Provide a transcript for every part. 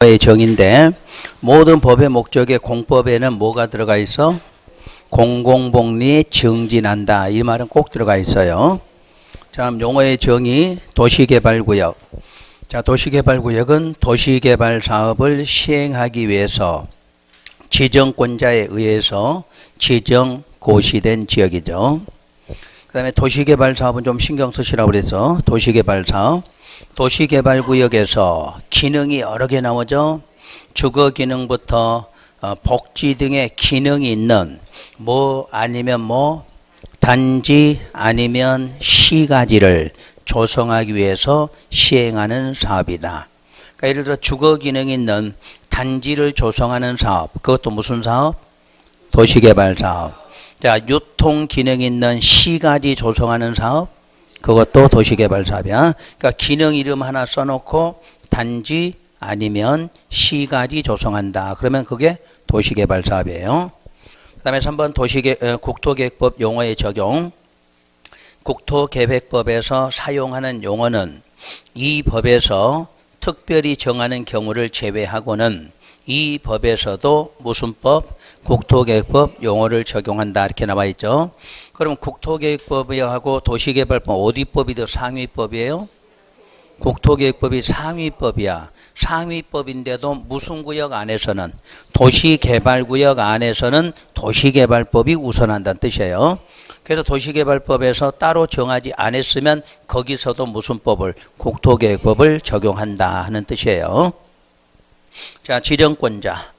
의 정인데 모든 법의 목적에 공법에는 뭐가 들어가 있어? 공공복리 증진한다. 이 말은 꼭 들어가 있어요. 자, 용어의 정의 도시개발구역. 자, 도시개발구역은 도시개발 사업을 시행하기 위해서 지정권자에 의해서 지정 고시된 지역이죠. 그 다음에 도시개발 사업은 좀 신경 쓰시라고 그래서 도시개발 사업. 도시개발구역에서 기능이 여러 개 나오죠. 주거 기능부터 복지 등의 기능이 있는 뭐 아니면 뭐 단지 아니면 시가지를 조성하기 위해서 시행하는 사업이다. 그러니까 예를 들어 주거 기능이 있는 단지를 조성하는 사업. 그것도 무슨 사업? 도시개발 사업. 자, 유통 기능이 있는 시가지 조성하는 사업. 그것도 도시개발 사업이야. 그러니까 기능 이름 하나 써놓고 단지 아니면 시가지 조성한다. 그러면 그게 도시개발 사업이에요. 그 다음에 3번 국토계획법 용어의 적용. 국토계획법에서 사용하는 용어는 이 법에서 특별히 정하는 경우를 제외하고는 이 법에서도 무슨 법? 국토계획법 용어를 적용한다. 이렇게 나와 있죠. 그럼 국토계획법하고 도시개발법 어디 법이 더 상위법이에요? 국토계획법이 상위법이야. 상위법인데도 무슨 구역 안에서는 도시개발구역 안에서는 도시개발법이 우선한다는 뜻이에요. 그래서 도시개발법에서 따로 정하지 않았으면 거기서도 무슨 법을? 국토계획법을 적용한다 하는 뜻이에요. 자, 지정권자.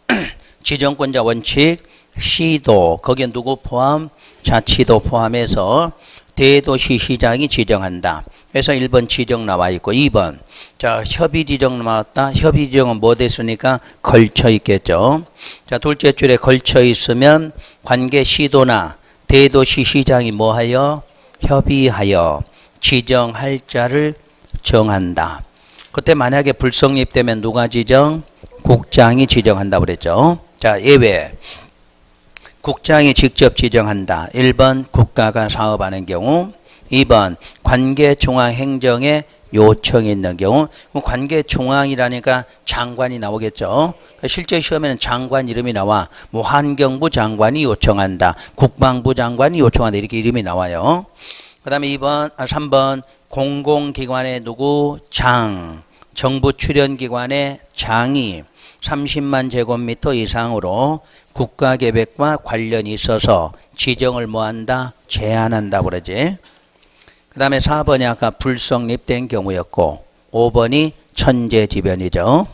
지정권자 원칙, 시도, 거기에 누구 포함? 자치도 포함해서 대도시시장이 지정한다. 그래서 1번 지정 나와 있고 2번 자 협의 지정 나왔다. 협의 지정은 뭐 됐으니까 걸쳐 있겠죠. 자, 둘째 줄에 걸쳐 있으면 관계 시도나 대도시시장이 뭐하여? 협의하여 지정할 자를 정한다. 그때 만약에 불성립되면 누가 지정? 국장이 지정한다고 그랬죠. 자, 예외. 국장이 직접 지정한다. 1번 국가가 사업하는 경우, 2번 관계중앙행정에 요청이 있는 경우. 관계중앙이라니까 장관이 나오겠죠. 실제 시험에는 장관 이름이 나와. 뭐 환경부 장관이 요청한다. 국방부 장관이 요청한다. 이렇게 이름이 나와요. 그 다음에 3번 공공기관의 누구? 장. 정부 출연기관의 장이 30만 제곱미터 이상으로 국가계획과 관련이 있어서 지정을 뭐한다? 제한한다고 그러지. 그 다음에 4번이 아까 불성립된 경우였고 5번이 천재지변이죠.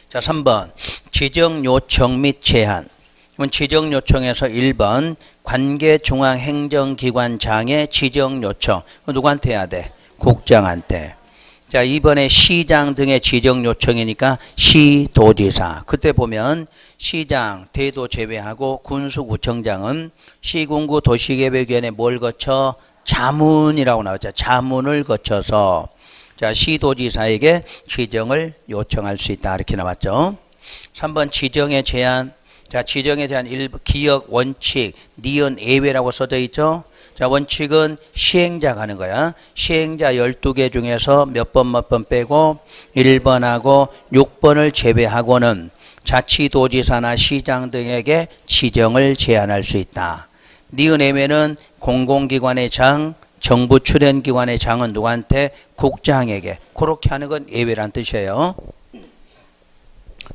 자, 3번 지정 요청 및 제한. 그럼 지정 요청에서 1번 관계중앙행정기관장의 지정 요청. 누구한테 해야 돼? 국장한테. 자, 이번에 시장 등의 지정 요청이니까 시도지사. 그때 보면 시장, 대도 제외하고 군수구청장은 시군구 도시계획위원회 뭘 거쳐? 자문이라고 나왔죠. 자문을 거쳐서 자, 시도지사에게 지정을 요청할 수 있다. 이렇게 나왔죠. 3번 지정의 제한. 자, 지정에 대한 기억, 원칙, 니은, 예외라고 써져 있죠. 자, 원칙은 시행자가 하는 거야. 시행자 12개 중에서 몇 번 빼고 1번하고 6번을 제외하고는 자치도지사나 시장 등에게 지정을 제한할 수 있다. 니은 예외는 공공기관의 장, 정부 출연기관의 장은 누구한테? 국장에게. 그렇게 하는 건 예외란 뜻이에요.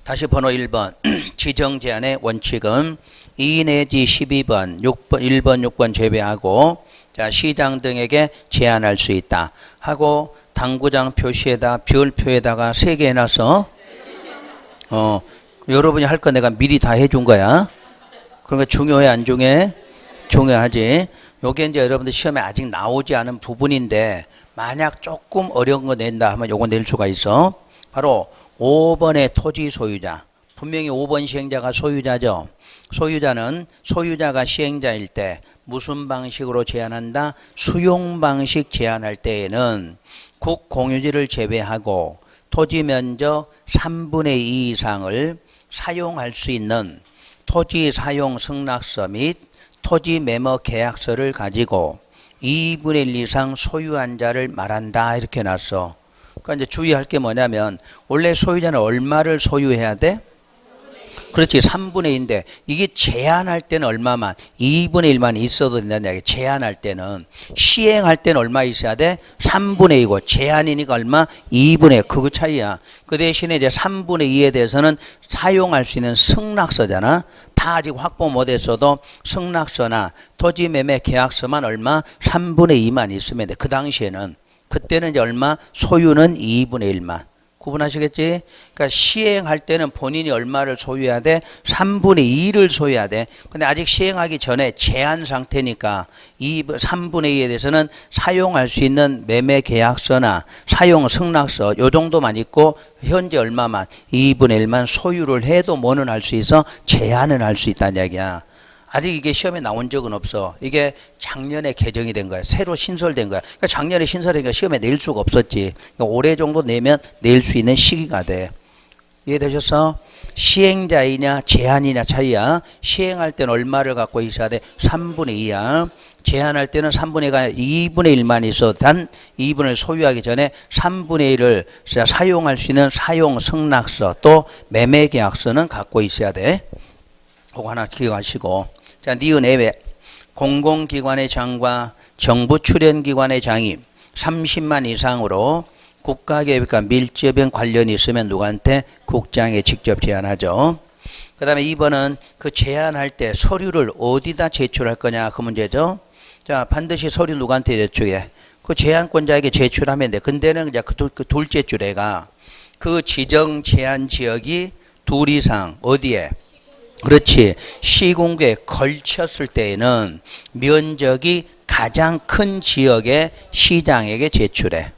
다시 번호 1번. 지정 제한의 원칙은 2 내지 12번, 1번, 6번 제외하고 자, 시장 등에게 제한할 수 있다. 하고 당구장 표시에다 별표에다가 3개 해놨어. 여러분이 할 거 내가 미리 다 해준 거야. 그러니까 중요해 안 중요해? 중요하지. 요게 이제 여러분들 시험에 아직 나오지 않은 부분인데 만약 조금 어려운 거 낸다 하면 요거 낼 수가 있어. 바로 5번의 토지 소유자. 분명히 5번 시행자가 소유자죠. 소유자는 소유자가 시행자일 때 무슨 방식으로 제한한다? 수용 방식 제한할 때에는 국공유지를 제외하고 토지 면적 3분의 2 이상을 사용할 수 있는 토지 사용 승낙서 및 토지 매매 계약서를 가지고 2분의 1 이상 소유한 자를 말한다. 이렇게 놨어. 그러니까 이제 주의할 게 뭐냐면 원래 소유자는 얼마를 소유해야 돼? 그렇지. 3분의 2인데 이게 제한할 때는 얼마만 2분의 1만 있어도 된다는 이야기. 제한할 때는 시행할 때는 얼마 있어야 돼? 3분의 2고 제한이니까 얼마? 2분의 1. 그거 차이야. 그 대신에 이제 3분의 2에 대해서는 사용할 수 있는 승낙서잖아. 다 아직 확보 못했어도 승낙서나 토지매매 계약서만 얼마? 3분의 2만 있으면 돼. 그 당시에는. 그때는 이제 얼마? 소유는 2분의 1만. 구분하시겠지? 그러니까 시행할 때는 본인이 얼마를 소유해야 돼? 3분의 2를 소유해야 돼. 근데 아직 시행하기 전에 제한 상태니까 3분의 2에 대해서는 사용할 수 있는 매매 계약서나 사용 승낙서 요 정도만 있고 현재 얼마만 2분의 1만 소유를 해도 뭐는 할 수 있어? 제한은 할 수 있다는 이야기야. 아직 이게 시험에 나온 적은 없어. 이게 작년에 개정이 된 거야. 새로 신설된 거야. 그러니까 작년에 신설되니까 시험에 낼 수가 없었지. 그러니까 올해 정도 내면 낼 수 있는 시기가 돼. 이해되셨어? 시행자이냐 제한이냐 차이야. 시행할 때는 얼마를 갖고 있어야 돼? 3분의 2야. 제한할 때는 3분의 2가 2분의 1만 있어. 단 2분을 소유하기 전에 3분의 1을 사용할 수 있는 사용 승낙서 또 매매 계약서는 갖고 있어야 돼. 그거 하나 기억하시고. 자, 니은 예외. 공공기관의 장과 정부 출연기관의 장이 30만 이상으로 국가계획과 밀접한 관련이 있으면 누구한테? 국장에 직접 제안하죠. 그 다음에 2번은 그 제안할 때 서류를 어디다 제출할 거냐 그 문제죠. 자, 반드시 서류 누구한테 제출해? 그 제안권자에게 제출하면 돼. 근데는 이제 그 둘째 줄에가 그 지정 제한 지역이 둘 이상 어디에? 그렇지. 시군구에 걸쳤을 때에는 면적이 가장 큰 지역의 시장에게 제출해.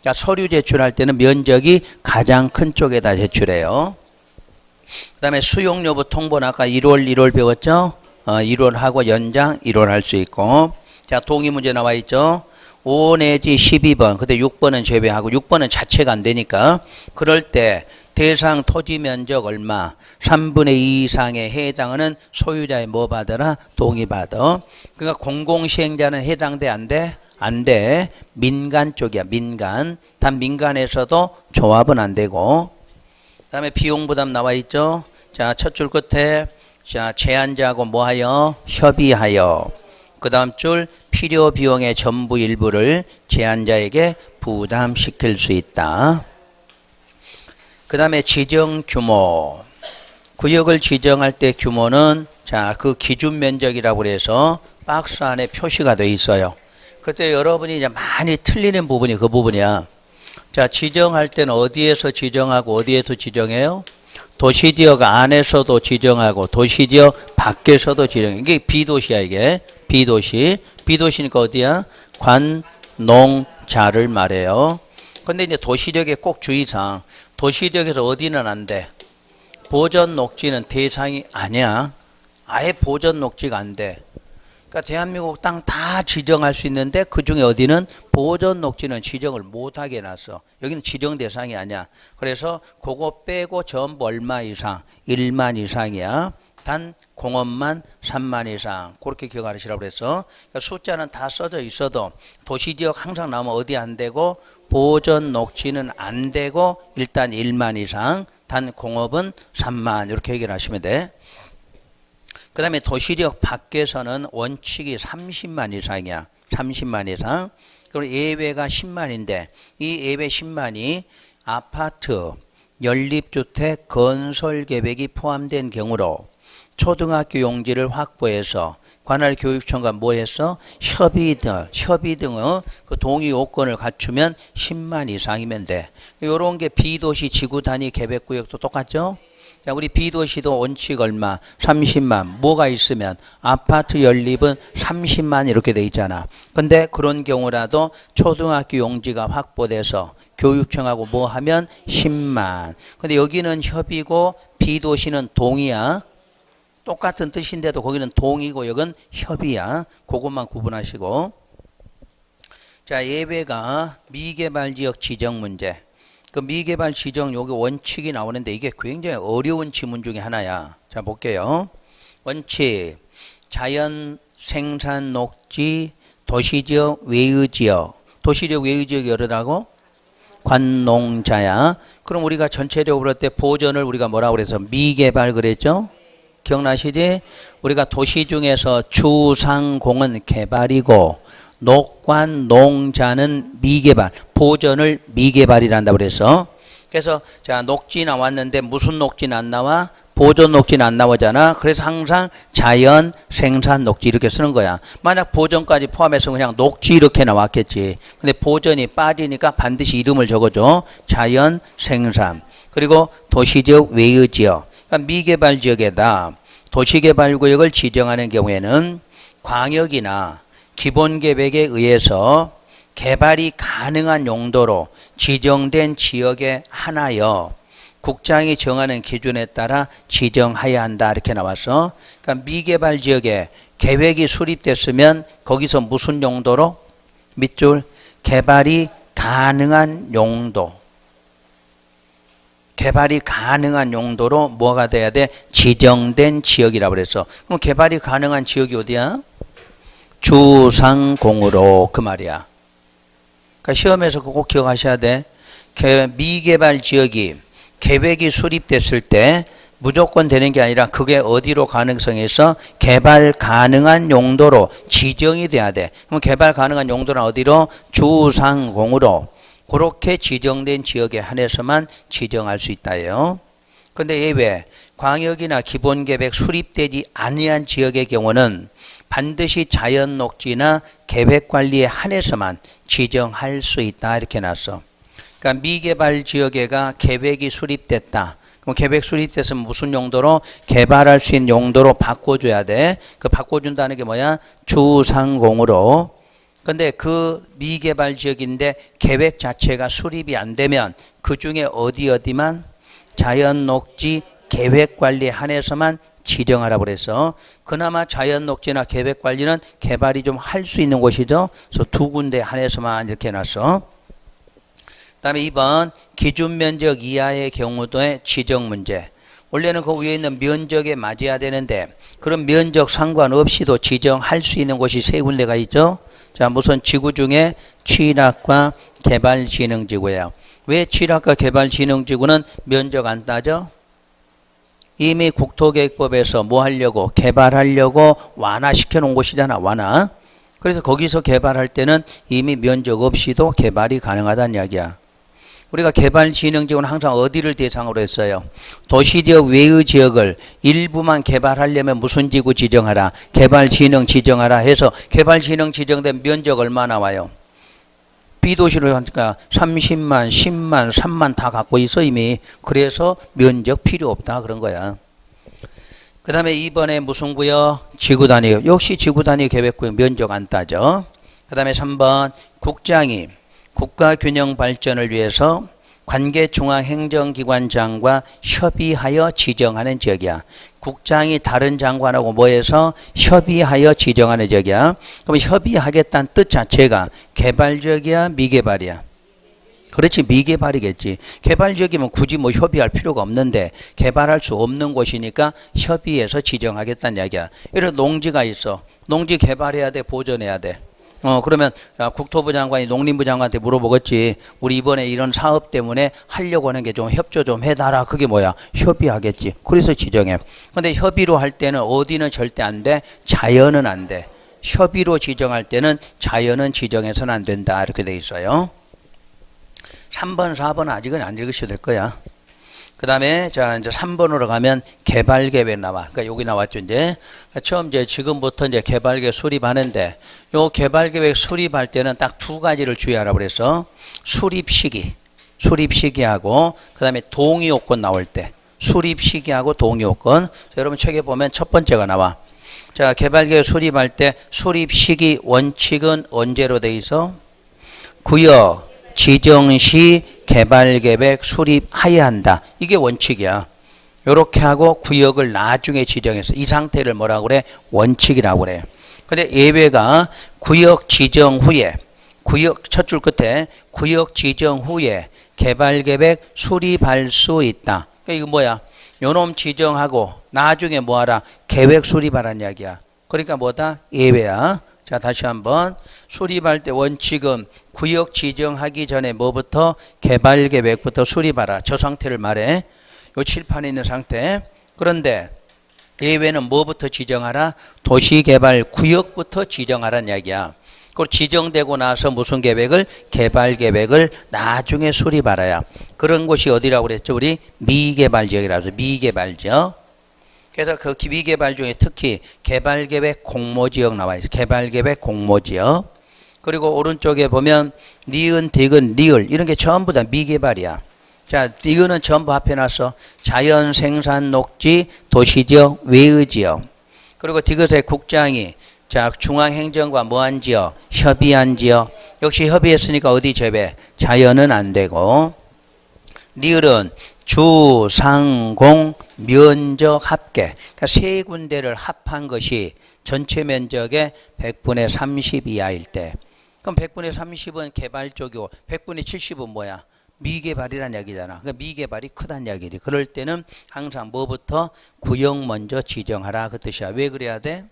그러니까 서류 제출할 때는 면적이 가장 큰 쪽에다 제출해요. 그 다음에 수용 여부 통보는 아까 1월 배웠죠? 1월 하고 연장 1월 할 수 있고. 자, 동의 문제 나와 있죠? 5 내지 12번. 근데 6번은 제외하고 6번은 자체가 안 되니까. 그럴 때 대상 토지 면적 얼마? 3분의 2 이상에 해당하는 소유자의 뭐 받아라? 동의 받아. 그러니까 공공시행자는 해당돼 안 돼? 안 돼. 민간 쪽이야. 민간. 단 민간에서도 조합은 안 되고. 그 다음에 비용 부담 나와 있죠? 자, 첫 줄 끝에 자, 제안자하고 뭐하여? 협의하여. 그 다음 줄 필요 비용의 전부 일부를 제안자에게 부담시킬 수 있다. 그 다음에 지정 규모. 구역을 지정할 때 규모는 자, 그 기준 면적이라고 해서 박스 안에 표시가 되어 있어요. 그때 여러분이 이제 많이 틀리는 부분이 그 부분이야. 자, 지정할 때는 어디에서 지정하고 어디에서 지정해요? 도시지역 안에서도 지정하고 도시지역 밖에서도 지정해. 이게 비도시야 이게. 비도시. 비도시니까 어디야? 관, 농, 자를 말해요. 근데 이제 도시지역에 꼭 주의사항. 도시지역에서 어디는 안 돼? 보전 녹지는 대상이 아니야. 아예 보전 녹지가 안 돼. 그러니까 대한민국 땅 다 지정할 수 있는데 그중에 어디는 보전 녹지는 지정을 못하게 해놨어. 여기는 지정 대상이 아니야. 그래서 그거 빼고 전부 얼마 이상? 1만 이상이야. 단 공업만 3만 이상. 그렇게 기억하시라고 그랬어. 그러니까 숫자는 다 써져 있어도 도시지역 항상 나오면 어디 안 되고 보전 녹지는 안 되고 일단 1만 이상. 단 공업은 3만 이렇게 얘기를 하시면 돼. 그 다음에 도시지역 밖에서는 원칙이 30만 이상이야. 30만 이상. 그리고 예외가 10만인데 이 예외 10만이 아파트, 연립주택 건설 계획이 포함된 경우로 초등학교 용지를 확보해서 관할 교육청과 뭐 했어? 협의 등의 그 동의 요건을 갖추면 10만 이상이면 돼. 요런 게 비도시 지구 단위 계획구역도 똑같죠? 자, 우리 비도시도 원칙 얼마? 30만. 뭐가 있으면 아파트 연립은 30만 이렇게 돼 있잖아. 근데 그런 경우라도 초등학교 용지가 확보돼서 교육청하고 뭐 하면 10만. 근데 여기는 협의고 비도시는 동의야. 똑같은 뜻인데도 거기는 동의고 여긴 협의야. 그것만 구분하시고. 자, 예외가 미개발지역 지정 문제. 그 미개발 지정 요게 원칙이 나오는데 이게 굉장히 어려운 지문 중에 하나야. 자, 볼게요. 원칙. 자연 생산 녹지 도시지역 외유지역. 도시지역 외유지역이 여러다고? 관농자야. 그럼 우리가 전체적으로 볼 때 보전을 우리가 뭐라고 그래서 미개발 그랬죠? 기억나시지? 우리가 도시 중에서 주상공은 개발이고 녹관 농자는 미개발, 보전을 미개발이란다고 그래서. 그래서 자, 녹지 나왔는데 무슨 녹지는 안 나와? 보존 녹지는 안 나오잖아. 그래서 항상 자연 생산 녹지 이렇게 쓰는 거야. 만약 보존까지 포함해서 그냥 녹지 이렇게 나왔겠지. 근데 보존이 빠지니까 반드시 이름을 적어줘. 자연 생산. 그리고 도시지역 외의 지역. 그러니까 미개발 지역에다 도시개발구역을 지정하는 경우에는 광역이나 기본계획에 의해서 개발이 가능한 용도로 지정된 지역에 한하여 국장이 정하는 기준에 따라 지정해야 한다 이렇게 나와서, 그러니까 미개발 지역에 계획이 수립됐으면 거기서 무슨 용도로? 밑줄 개발이 가능한 용도. 개발이 가능한 용도로 뭐가 돼야 돼? 지정된 지역이라고 그래서. 그럼 개발이 가능한 지역이 어디야? 주상공으로 그 말이야. 그러니까 시험에서 꼭 기억하셔야 돼. 미개발 지역이 계획이 수립됐을 때 무조건 되는 게 아니라 그게 어디로 가능성이 있어? 개발 가능한 용도로 지정이 돼야 돼. 그럼 개발 가능한 용도는 어디로? 주상공으로. 그렇게 지정된 지역에 한해서만 지정할 수 있다요. 그런데 예외, 광역이나 기본계획 수립되지 아니한 지역의 경우는 반드시 자연녹지나 계획관리에 한해서만 지정할 수 있다 이렇게 놨어. 그러니까 미개발 지역에가 계획이 수립됐다. 그럼 계획 수립됐으면 무슨 용도로? 개발할 수 있는 용도로 바꿔줘야 돼. 그 바꿔준다는 게 뭐야? 주상공으로. 근데 그 미개발 지역인데 계획 자체가 수립이 안 되면 그 중에 어디만? 자연녹지 계획관리에 한해서만 지정하라고 그래서, 그나마 자연녹지나 계획관리는 개발이 좀 할 수 있는 곳이죠. 그래서 두 군데 한해서만 이렇게 해놨어. 그 다음에 2번 기준면적 이하의 경우도의 지정 문제. 원래는 그 위에 있는 면적에 맞아야 되는데 그런 면적 상관없이도 지정할 수 있는 곳이 세 군데가 있죠. 자, 우선 지구 중에 취락과 개발진흥지구예요. 왜 취락과 개발진흥지구는 면적 안 따져? 이미 국토계획법에서 뭐 하려고? 개발하려고 완화시켜 놓은 곳이잖아. 완화. 그래서 거기서 개발할 때는 이미 면적 없이도 개발이 가능하다는 이야기야. 우리가 개발진흥지구는 항상 어디를 대상으로 했어요? 도시지역 외의 지역을 일부만 개발하려면 무슨 지구 지정하라? 개발진흥 지정하라 해서 개발진흥 지정된 면적 얼마 나와요? B도시로 하니까 30만, 10만, 3만 다 갖고 있어 이미. 그래서 면적 필요 없다 그런 거야. 그 다음에 2번에 무슨 구역? 지구단위. 역시 지구단위 계획구역 면적 안 따져. 그 다음에 3번 국장이 국가균형 발전을 위해서 관계중앙행정기관장과 협의하여 지정하는 지역이야. 국장이 다른 장관하고 뭐해서 협의하여 지정하는 지역이야. 그럼 협의하겠다는 뜻 자체가 개발지역이야, 미개발이야? 그렇지, 미개발이겠지. 개발지역이면 굳이 뭐 협의할 필요가 없는데 개발할 수 없는 곳이니까 협의해서 지정하겠다는 이야기야. 예를 들어 농지가 있어. 농지 개발해야 돼, 보존해야 돼? 그러면 국토부 장관이 농림부 장관한테 물어보겠지. 우리 이번에 이런 사업 때문에 하려고 하는 게 좀 협조 좀 해달라. 그게 뭐야? 협의하겠지. 그래서 지정해. 근데 협의로 할 때는 어디는 절대 안 돼? 자연은 안 돼. 협의로 지정할 때는 자연은 지정해서는 안 된다. 이렇게 돼 있어요. 3번, 4번 아직은 안 읽으셔도 될 거야. 그 다음에 자 이제 3번으로 가면 개발계획 나와. 그러니까 여기 나왔죠 이제. 처음 이제 지금부터 이제 개발계획 수립하는데 요 개발계획 수립할 때는 딱 두 가지를 주의하라고 그래서 수립 시기하고 그 다음에 동의요건 나올 때 수립 시기하고 동의요건. 여러분 책에 보면 첫 번째가 나와. 자 개발계획 수립할 때 수립 시기 원칙은 언제로 돼 있어? 구역 지정 시 개발계획 수립해야 한다. 이게 원칙이야. 이렇게 하고 구역을 나중에 지정해서 이 상태를 뭐라고 그래? 원칙이라고 그래. 근데 예외가 구역 지정 후에, 구역 첫 줄 끝에 구역 지정 후에 개발계획 수립할 수 있다. 그러니까 이거 뭐야? 요놈 지정하고 나중에 뭐하라? 계획 수립하라는 이야기야. 그러니까 뭐다? 예외야. 자, 다시 한번 수립할 때 원칙은 구역 지정하기 전에 뭐부터? 개발 계획부터 수립하라. 저 상태를 말해. 요 칠판에 있는 상태. 그런데 예외는 뭐부터 지정하라? 도시개발 구역부터 지정하라는 이야기야. 그리고 지정되고 나서 무슨 계획을? 개발 계획을 나중에 수립하라야. 그런 곳이 어디라고 그랬죠? 우리 미개발 지역이라고 해서 미개발 지역. 그래서 그 미개발 중에 특히 개발계획 공모지역 나와 있어요. 개발계획 공모지역. 그리고 오른쪽에 보면 니은, 디귿, 리을 이런 게 전부 다 미개발이야. 자, 니은은 전부 앞에 놨어. 자연, 생산, 녹지, 도시지역, 외의지역. 그리고 디귿의 국장이 자, 중앙행정과 뭐한 지역? 협의한 지역. 역시 협의했으니까 어디 제외? 자연은 안 되고. 리을은 주, 상, 공, 면적 합계. 그러니까 세 군데를 합한 것이 전체 면적의 100분의 30 이하일 때. 그럼 100분의 30은 개발 쪽이고 100분의 70은 뭐야? 미개발이라는 얘기잖아. 그러니까 미개발이 크다는 얘기지. 그럴 때는 항상 뭐부터? 구역 먼저 지정하라. 그 뜻이야. 왜 그래야 돼?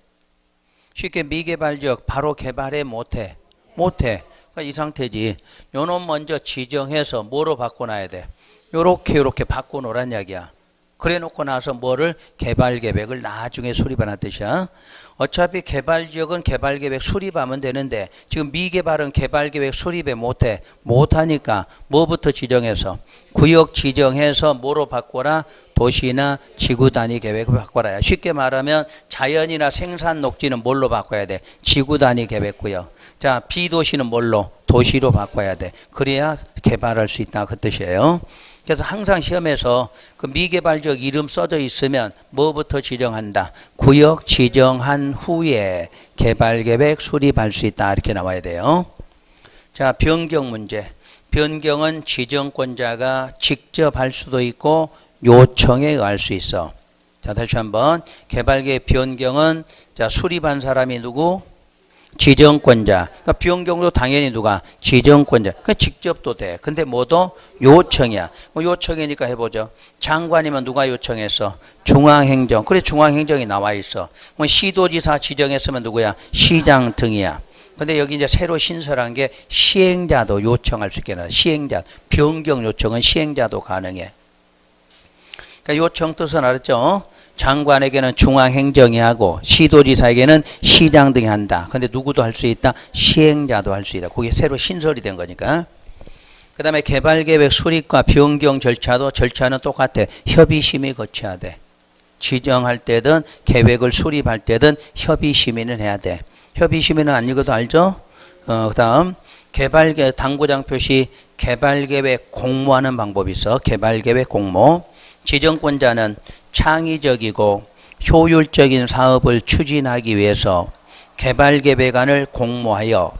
쉽게 미개발 지역 바로 개발해 못해. 못해. 그러니까 이 상태지. 요놈 먼저 지정해서 뭐로 바꿔놔야 돼? 요렇게 바꿔놓으란 이야기야. 그래 놓고 나서 뭐를? 개발 계획을 나중에 수립하는 뜻이야. 어차피 개발 지역은 개발 계획 수립하면 되는데 지금 미개발은 개발 계획 수립에 못해. 못하니까 뭐부터 지정해서? 구역 지정해서 뭐로 바꿔라? 도시나 지구 단위 계획을 바꿔라. 쉽게 말하면 자연이나 생산 녹지는 뭘로 바꿔야 돼? 지구 단위 계획구역. 자, 비도시는 뭘로? 도시로 바꿔야 돼. 그래야 개발할 수 있다. 그 뜻이에요. 그래서 항상 시험에서 그 미개발 지역 이름 써져 있으면 뭐부터 지정한다? 구역 지정한 후에 개발 계획 수립할 수 있다. 이렇게 나와야 돼요. 자, 변경 문제. 변경은 지정권자가 직접 할 수도 있고 요청에 의할 수 있어. 자, 다시 한번. 개발 계획 변경은 자, 수립한 사람이 누구? 지정권자. 그러니까 변경도 당연히 누가? 지정권자. 그러니까 직접도 돼. 근데 뭐도? 요청이야. 뭐 요청이니까 해보죠. 장관이면 누가 요청했어? 중앙행정. 그래, 중앙행정이 나와 있어. 뭐 시도지사 지정했으면 누구야? 시장 등이야. 근데 여기 이제 새로 신설한 게 시행자도 요청할 수 있게 나와. 시행자. 변경 요청은 시행자도 가능해. 그러니까 요청 뜻은 알았죠? 장관에게는 중앙행정이 하고 시도지사에게는 시장 등이 한다. 근데 누구도 할 수 있다? 시행자도 할 수 있다. 그게 새로 신설이 된 거니까. 그 다음에 개발계획 수립과 변경 절차는 똑같아. 협의심의 거쳐야 돼. 지정할 때든 계획을 수립할 때든 협의심의는 해야 돼. 협의심의는 안 읽어도 알죠? 그 다음 개발계획 당구장 표시 개발계획 공모하는 방법이 있어. 개발계획 공모. 지정권자는 창의적이고 효율적인 사업을 추진하기 위해서 개발계획안을 공모하여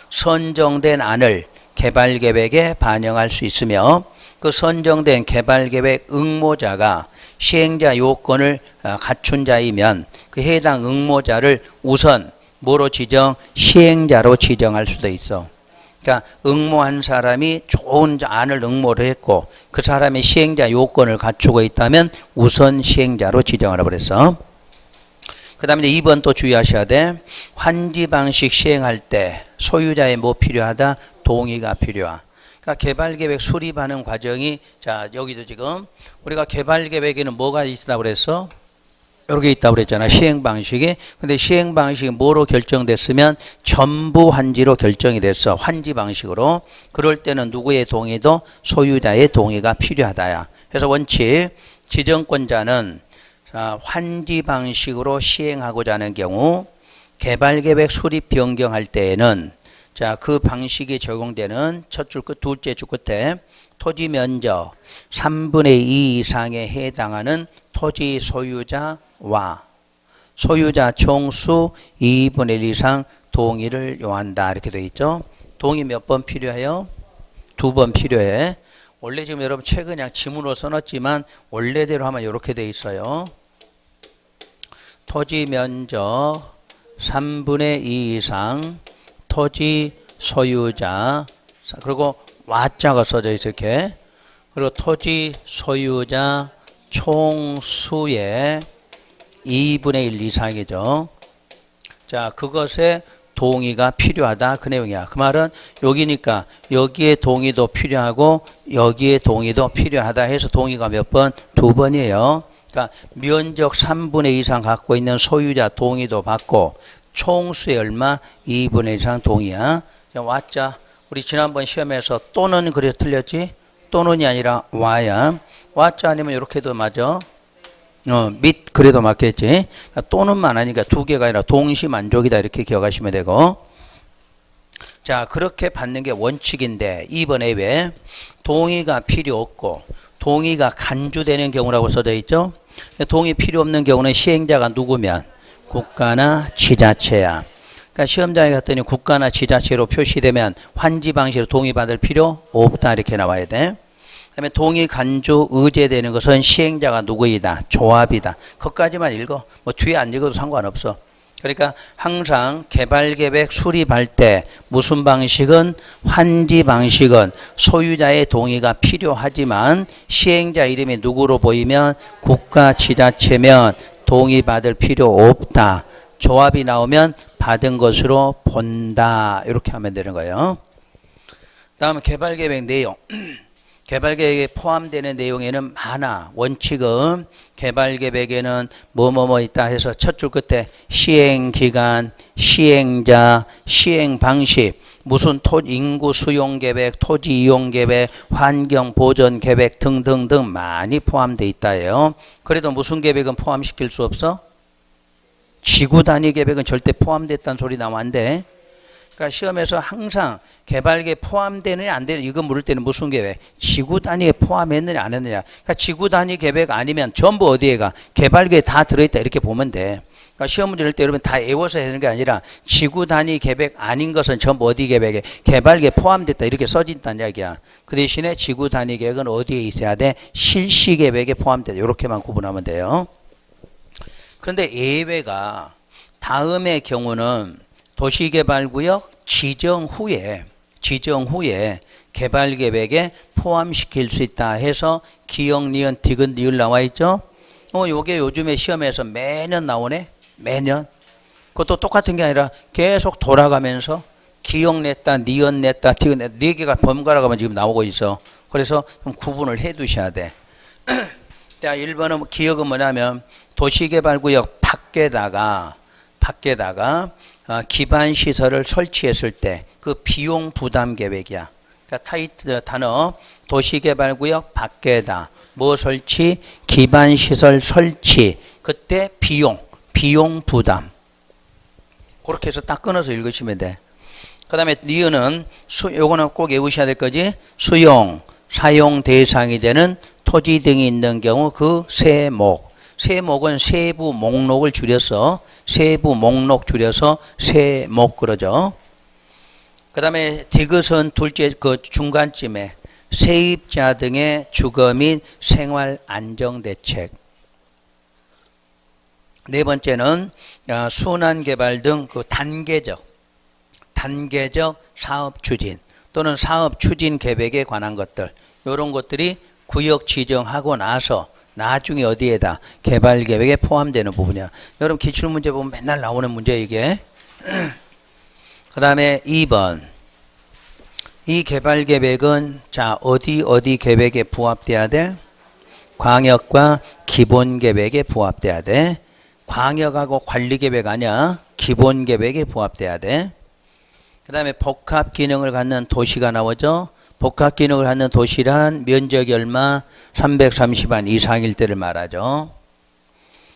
선정된 안을 개발계획에 반영할 수 있으며 그 선정된 개발계획 응모자가 시행자 요건을 갖춘 자이면 그 해당 응모자를 우선 뭐로 지정? 시행자로 지정할 수도 있어. 그러니까 응모한 사람이 좋은 안을 응모를 했고 그 사람이 시행자 요건을 갖추고 있다면 우선 시행자로 지정하라 그랬어. 그 다음에 2번 또 주의하셔야 돼. 환지 방식 시행할 때 소유자의 뭐 필요하다? 동의가 필요하다. 그러니까 개발계획 수립하는 과정이 자 여기도 지금 우리가 개발계획에는 뭐가 있다고 그랬어? 이렇게 있다고 그랬잖아. 시행방식이. 근데 시행방식이 뭐로 결정됐으면 전부 환지로 결정이 됐어. 환지 방식으로. 그럴 때는 누구의 동의도? 소유자의 동의가 필요하다야. 그래서 원칙 지정권자는 환지 방식으로 시행하고자 하는 경우 개발계획 수립 변경할 때에는 자, 그 방식이 적용되는 첫 줄 끝, 둘째 줄 끝에 토지 면적 3분의 2 이상에 해당하는 토지 소유자와 소유자 총수 2분의 1 이상 동의를 요한다. 이렇게 되어 있죠. 동의 몇 번 필요해요? 2번 필요해. 원래 지금 여러분 책은 그냥 지문으로 써놨지만 원래대로 하면 이렇게 되어 있어요. 토지 면적 3분의 2 이상 토지 소유자 그리고 와자가 써져 있어 이렇게. 그리고 토지 소유자 총수의 2분의 1 이상이죠. 자, 그것에 동의가 필요하다 그 내용이야. 그 말은 여기니까 여기에 동의도 필요하고 여기에 동의도 필요하다 해서 동의가 몇 번? 2번이에요. 그러니까 면적 3분의 2 이상 갖고 있는 소유자 동의도 받고 총수의 얼마? 2분의 1 이상 동의야. 왔자 우리 지난번 시험에서 또는 그래서 틀렸지? 또는이 아니라 와야. 왔자 아니면 이렇게도 맞아. 및 그래도 맞겠지. 그러니까 또는만 하니까 두 개가 아니라 동시 만족이다 이렇게 기억하시면 되고. 자, 그렇게 받는 게 원칙인데 2번에 왜 동의가 필요 없고 동의가 간주되는 경우라고 써져 있죠. 동의 필요 없는 경우는 시행자가 누구면 국가나 지자체야. 그러니까 시험장에 갔더니 국가나 지자체로 표시되면 환지 방식으로 동의받을 필요 없다 이렇게 나와야 돼. 그다음에 동의 간주 의제되는 것은 시행자가 누구이다. 조합이다. 그것까지만 읽어. 뭐 뒤에 안 읽어도 상관없어. 그러니까 항상 개발계획 수립할 때 무슨 방식은 환지 방식은 소유자의 동의가 필요하지만 시행자 이름이 누구로 보이면 국가 지자체면 동의받을 필요 없다. 조합이 나오면 받은 것으로 본다. 이렇게 하면 되는 거예요. 다음 개발계획 내용. 개발계획에 포함되는 내용에는 많아. 원칙은 개발계획에는 뭐뭐뭐 있다 해서 첫 줄 끝에 시행기간, 시행자, 시행방식, 무슨 인구 수용계획, 토지 이용계획, 환경보전계획 등등등 많이 포함되어 있다예요. 그래도 무슨 계획은 포함시킬 수 없어? 지구단위 계획은 절대 포함됐다는 소리 나오면 안 돼. 그러니까 시험에서 항상 개발계획 포함되느냐 안 되느냐 이거 물을 때는 무슨 계획? 지구단위에 포함했느냐 안 했느냐. 그러니까 지구단위 계획 아니면 전부 어디에 가? 개발계획 다 들어있다 이렇게 보면 돼. 그러니까 시험 문제 낼 때 여러분 다 외워서 하는 게 아니라 지구단위 계획 아닌 것은 전부 어디 계획에? 개발계획 포함됐다 이렇게 써진다는 이야기야. 그 대신에 지구단위 계획은 어디에 있어야 돼? 실시계획에 포함됐다 이렇게만 구분하면 돼요. 그런데 예외가 다음의 경우는 도시개발구역 지정 후에 개발계획에 포함시킬 수 있다 해서 기역, 니은, 디귿, 니을 나와 있죠. 요게 요즘에 시험에서 매년 나오네. 매년. 그것도 똑같은 게 아니라 계속 돌아가면서 기역 냈다, 니은 냈다, 디귿 냈다. 4개가 번갈아 가면 지금 나오고 있어. 그래서 좀 구분을 해 두셔야 돼. 자, 1번은 기역은 뭐냐면 도시개발구역 밖에다가 기반시설을 설치했을 때 그 비용 부담 계획이야. 그러니까 단어 도시개발구역 밖에다 뭐 설치? 기반시설 설치. 그때 비용 부담. 그렇게 해서 딱 끊어서 읽으시면 돼. 그 다음에 니은은 요거는 꼭 외우셔야 될 거지. 수용, 사용 대상이 되는 토지 등이 있는 경우 그 세목. 세목은 세부 목록을 줄여서 세부 목록 줄여서 세목 그러죠. 그 다음에 디귿은 둘째 그 중간쯤에 세입자 등의 주거 및 생활 안정 대책. 네 번째는 순환 개발 등 그 단계적 사업 추진 또는 사업 추진 계획에 관한 것들. 이런 것들이 구역 지정하고 나서 나중에 어디에다 개발 계획에 포함되는 부분이야. 여러분 기출문제 보면 맨날 나오는 문제 이게. 그 다음에 2번. 이 개발 계획은 자 어디 계획에 부합돼야 돼? 광역과 기본 계획에 부합돼야 돼. 광역하고 관리 계획 아니야. 기본 계획에 부합돼야 돼. 그 다음에 복합 기능을 갖는 도시가 나오죠. 복합 기능을 갖는 도시란 면적이 얼마? 330안 이상일 때를 말하죠.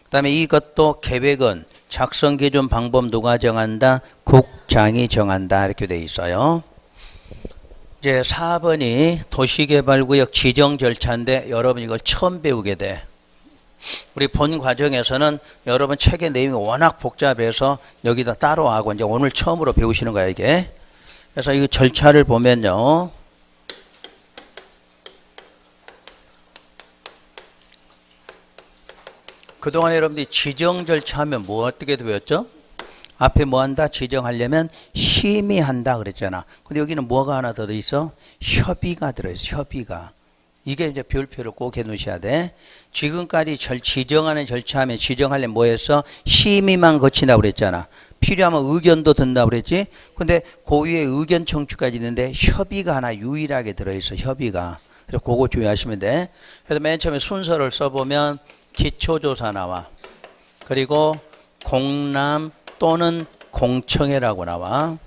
그 다음에 이것도 계획은 작성 기준 방법 누가 정한다? 국장이 정한다. 이렇게 돼 있어요. 이제 4번이 도시개발구역 지정 절차인데 여러분 이걸 처음 배우게 돼. 우리 본 과정에서는 여러분 책의 내용이 워낙 복잡해서 여기다 따로 하고 이제 오늘 처음으로 배우시는 거야 이게. 그래서 이 절차를 보면요. 그동안 여러분들이 지정 절차 하면 뭐 어떻게 배웠죠? 앞에 뭐 한다? 지정하려면 심의한다 그랬잖아. 근데 여기는 뭐가 하나 더 있어? 협의가 들어있어. 협의가. 이게 이제 별표를 꼭 해 놓으셔야 돼. 지금까지 지정하는 절차하면 지정하려면 뭐 했어? 심의만 거친다고 그랬잖아. 필요하면 의견도 든다 그랬지. 근데 그 위에 의견 청취까지 있는데 협의가 하나 유일하게 들어있어. 협의가. 그래서 그거 주의하시면 돼. 그래서 맨 처음에 순서를 써보면 기초조사 나와. 그리고 공람 또는 공청회라고 나와.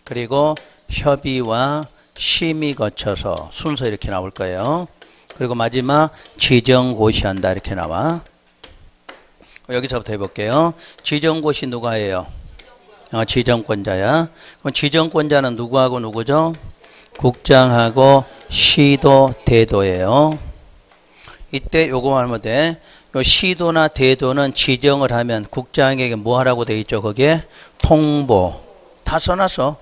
그리고 협의와 심의 거쳐서 순서 이렇게 나올 거예요. 그리고 마지막 지정고시한다 이렇게 나와. 여기서부터 해볼게요. 지정고시 누가 해요? 지정권자야. 그럼 지정권자는 누구하고 누구죠? 국장하고 시도, 대도예요. 이때 요거 하면 돼. 요 시도나 대도는 지정을 하면 국장에게 뭐 하라고 돼 있죠? 거기에 통보. 다 써놨어.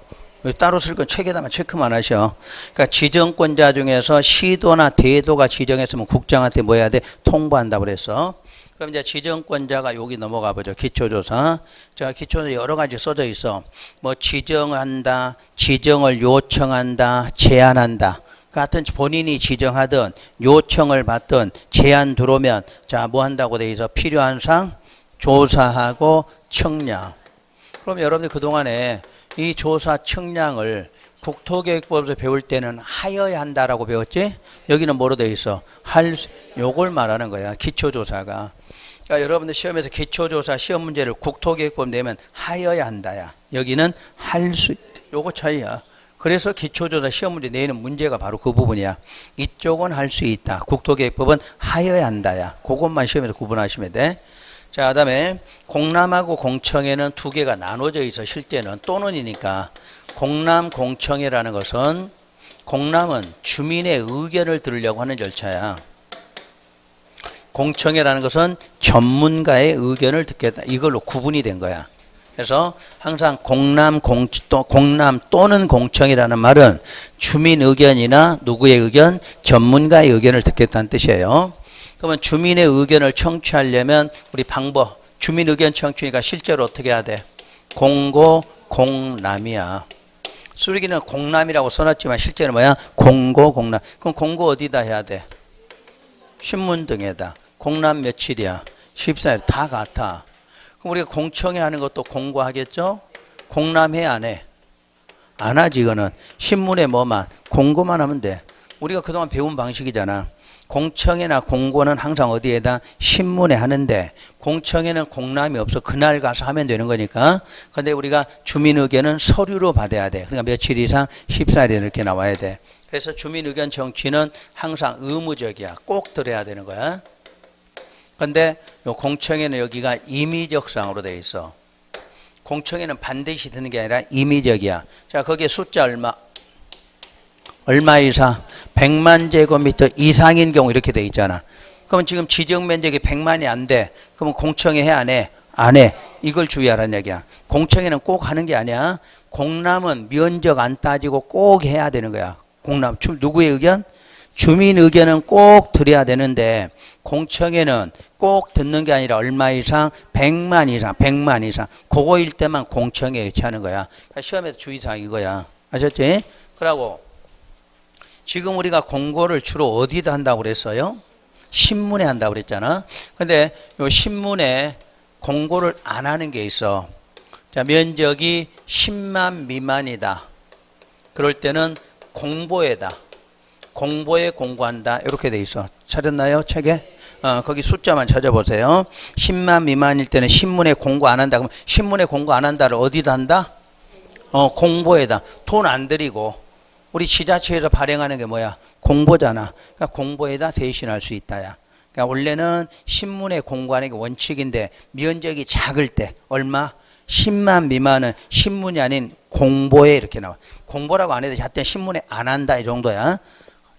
따로 쓸 건 책에다만 체크만 하셔. 그러니까 지정권자 중에서 시도나 대도가 지정했으면 국장한테 뭐 해야 돼? 통보한다고 그랬어. 그럼 이제 지정권자가 여기 넘어가 보죠. 기초조사. 자, 기초조사 여러 가지 써져 있어. 뭐 지정한다, 지정을 요청한다, 제안한다. 같은 본인이 지정하든 요청을 받든 제안 들어오면 자, 뭐 한다고 돼 있어? 필요한 사항 조사하고 청량. 그럼 여러분들 그동안에 이 조사 청량을 국토계획법에서 배울 때는 하여야 한다라고 배웠지? 여기는 뭐로 돼 있어? 요걸 말하는 거야. 기초조사가. 그러니까 여러분들 시험에서 기초조사 시험 문제를 국토계획법 내면 하여야 한다야. 여기는 요거 차이야. 그래서 기초조사 시험 문제 내는 문제가 바로 그 부분이야. 이쪽은 할 수 있다. 국토계획법은 하여야 한다야. 그것만 시험에서 구분하시면 돼. 자, 그다음에 공람하고 공청회는 두 개가 나눠져 있어. 실제는 또는이니까. 공람 공청회라는 것은 공람은 주민의 의견을 들으려고 하는 절차야. 공청회라는 것은 전문가의 의견을 듣겠다. 이걸로 구분이 된 거야. 그래서 항상 공람 또는 공청회라는 말은 주민 의견이나 누구의 의견, 전문가의 의견을 듣겠다는 뜻이에요. 그러면 주민의 의견을 청취하려면 우리 방법, 주민 의견 청취니까 실제로 어떻게 해야 돼? 공고, 공람이야. 수리기는 공람이라고 써놨지만 실제는 뭐야? 공고, 공람. 그럼 공고 어디다 해야 돼? 신문 등에다. 공람 며칠이야? 14일. 다 같아. 그럼 우리가 공청회 하는 것도 공고하겠죠? 공람해 안 해? 안 하지. 이거는 신문에 뭐만 공고만 하면 돼. 우리가 그동안 배운 방식이잖아. 공청회나 공고는 항상 어디에다? 신문에 하는데 공청회는 공람이 없어. 그날 가서 하면 되는 거니까. 근데 우리가 주민 의견은 서류로 받아야 돼. 그러니까 며칠 이상 14일 이렇게 나와야 돼. 그래서 주민 의견 청취는 항상 의무적이야. 꼭 들어야 되는 거야. 근데 요 공청회는 여기가 임의적 사항으로 돼 있어. 공청회는 반드시 듣는 게 아니라 임의적이야. 자, 거기에 숫자 얼마 이상? 100만 제곱미터 이상인 경우 이렇게 돼 있잖아. 그러면 지금 지정 면적이 100만이 안 돼. 그러면 공청회 해 안 해? 안 해. 이걸 주의하라는 얘기야. 공청회는 꼭 하는 게 아니야. 공람은 면적 안 따지고 꼭 해야 되는 거야. 공람. 누구의 의견? 주민 의견은 꼭 들어야 되는데 공청회는 꼭 듣는 게 아니라 얼마 이상? 100만 이상. 100만 이상. 그거일 때만 공청회 유치하는 거야. 그러니까 시험에서 주의사항 이거야. 아셨지? 그러고 지금 우리가 공고를 주로 어디다 한다고 그랬어요? 신문에 한다고 그랬잖아. 근데 요 신문에 공고를 안 하는 게 있어. 자, 면적이 10만 미만이다. 그럴 때는 공보에다. 공보에 공고한다. 이렇게 돼 있어. 찾았나요? 책에? 거기 숫자만 찾아보세요. 10만 미만일 때는 신문에 공고 안 한다. 그럼 신문에 공고 안 한다를 어디다 한다? 공보에다. 돈 안 들이고. 우리 지자체에서 발행하는 게 뭐야? 공보잖아. 그러니까 공보에다 대신할 수 있다야. 그러니까 원래는 신문에 공고하는 게 원칙인데 면적이 작을 때 얼마? 10만 미만은 신문이 아닌 공보에 이렇게 나와. 공보라고 안 해도 하여튼 신문에 안 한다 이 정도야.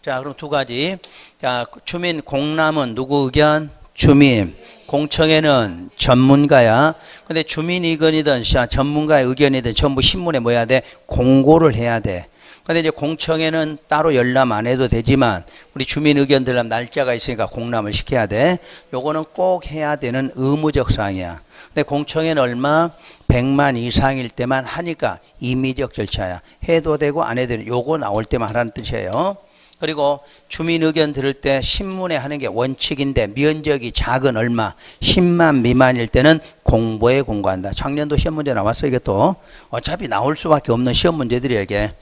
자, 그럼 두 가지. 자, 주민 공람은 누구 의견? 주민. 공청회는 전문가야. 근데 주민 의견이든 전문가의 의견이든 전부 신문에 뭐 해야 돼? 공고를 해야 돼. 근데 이제 공청회는 따로 열람 안 해도 되지만 우리 주민 의견 들으려면 날짜가 있으니까 공람을 시켜야 돼. 요거는 꼭 해야 되는 의무적 사항이야. 근데 공청회는 얼마? 100만 이상일 때만 하니까 임의적 절차야. 해도 되고 안 해도 되는 요거 나올 때만 하라는 뜻이에요. 그리고 주민 의견 들을 때 신문에 하는 게 원칙인데 면적이 작은 얼마 10만 미만일 때는 공보에 공고한다. 작년도 시험 문제 나왔어. 이게 또 어차피 나올 수밖에 없는 시험 문제들이야 이게.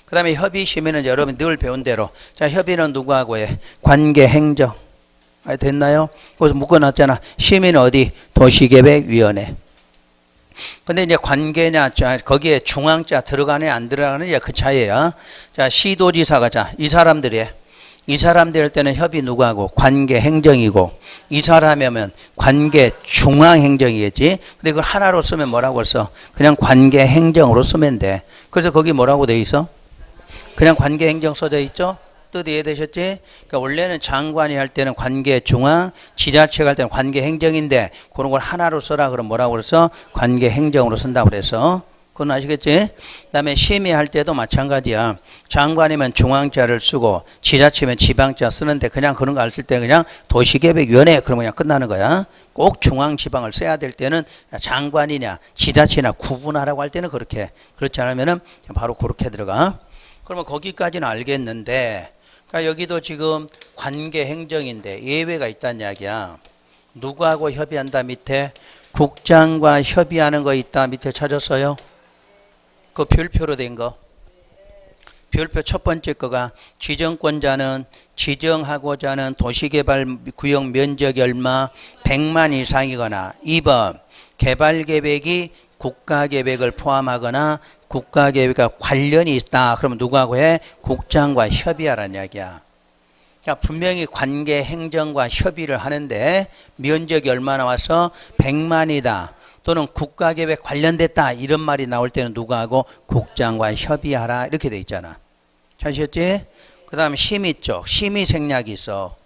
그 다음에 협의 심의는 여러분 늘 배운 대로 자 협의는 누구하고 해? 관계 행정. 됐나요? 그래서 묶어놨잖아. 심의는 어디? 도시계획위원회. 근데 이제 관계냐, 거기에 중앙자 들어가네, 안 들어가느냐, 그 차이에요. 자, 시도지사가, 자, 이 사람들이 할 때는 협의 누구하고? 관계 행정이고, 이 사람이면 관계 중앙 행정이겠지? 근데 그걸 하나로 쓰면 뭐라고 써? 그냥 관계 행정으로 쓰면 돼. 그래서 거기 뭐라고 돼 있어? 그냥 관계 행정 써져 있죠? 뜻 이해되셨지? 그러니까 원래는 장관이 할 때는 관계 중앙, 지자체가 할 때는 관계 행정인데 그런 걸 하나로 써라 그러면 뭐라고 그랬어? 관계 행정으로 쓴다고 그래서. 그건 아시겠지? 그 다음에 심의할 때도 마찬가지야. 장관이면 중앙자를 쓰고 지자체면 지방자 쓰는데 그냥 그런 거 안 쓸 때 그냥 도시계획위원회 그러면 그냥 끝나는 거야. 꼭 중앙 지방을 써야 될 때는 장관이냐 지자체나 구분하라고 할 때는 그렇게. 그렇지 않으면은 바로 그렇게 들어가. 그러면 거기까지는 알겠는데 그러니까 여기도 지금 관계 행정인데 예외가 있다는 이야기야. 누구하고 협의한다 밑에? 국장과 협의하는 거 있다 밑에 찾았어요? 그 별표로 된 거. 별표 첫 번째 거가 지정권자는 지정하고자 하는 도시개발구역 면적이 얼마? 100만 이상이거나 2번 개발계획이 국가계획을 포함하거나 국가계획과 관련이 있다. 그러면 누구하고 해? 국장과 협의하라는 이야기야. 자, 분명히 관계 행정과 협의를 하는데 면적이 얼마 나와서 100만이다. 또는 국가계획 관련됐다. 이런 말이 나올 때는 누구하고? 국장과 협의하라. 이렇게 돼 있잖아. 잘 아셨지? 그 다음 심의 쪽. 심의 생략이 있어.